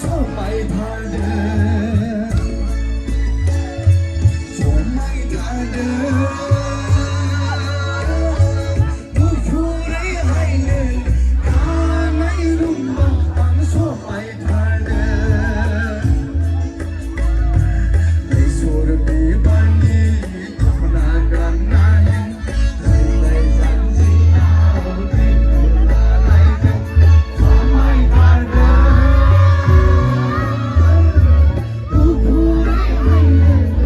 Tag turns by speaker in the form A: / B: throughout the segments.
A: เข้าไปทางเดินชวนไม่ทางเดินผู้ผู้ใดให้เงินหาไม่รุ่งบังบังเข้าไปทางเดินในสุรบีบันนี้ทุกนากันนาหินในสันสีเอาที่ตุลาในเดินขอไม่ทางเดินผู้ผู้ใดให้เงิน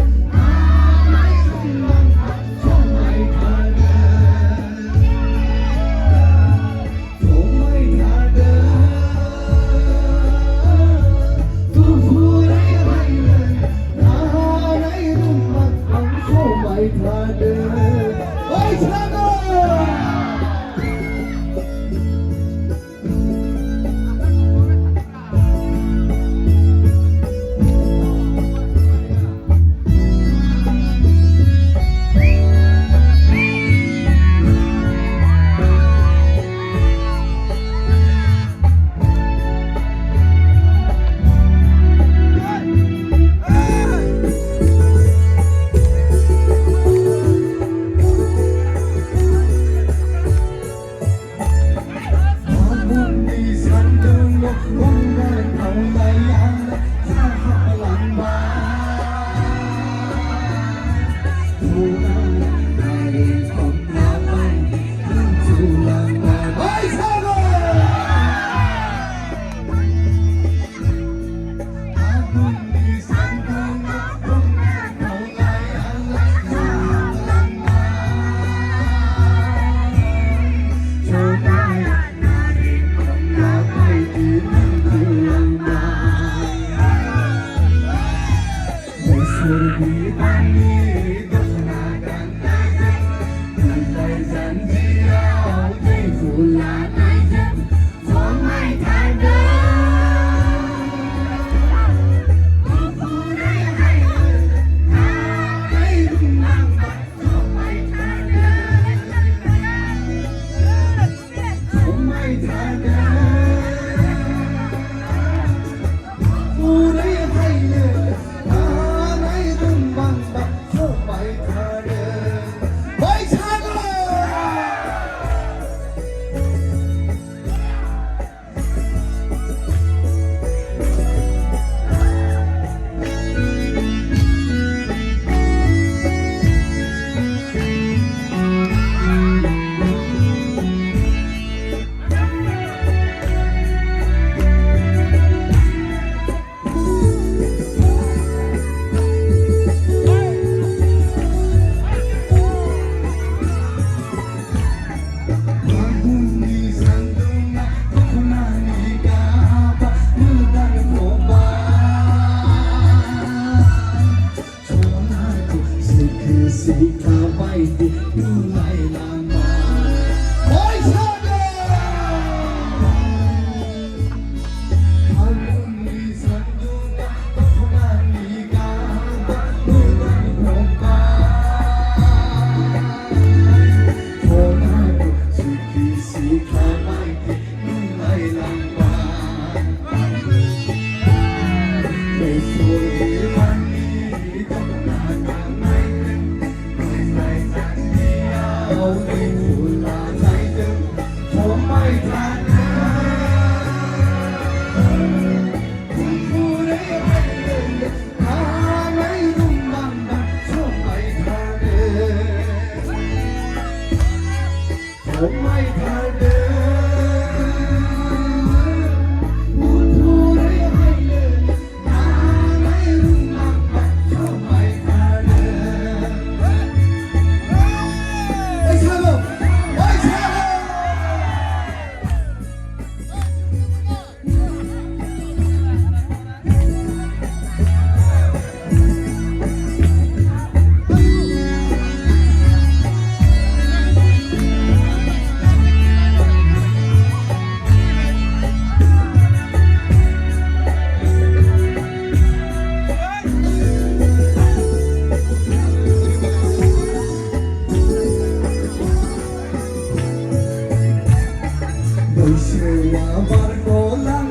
A: หาไม่รุ่งบังบังเข้าไปทางเดินขอไม่ทางเดินผู้ผู้ใดให้เงินหาไม่รุ่งบังบังเข้าไปทางเดินโอ้ยชนะ Barcola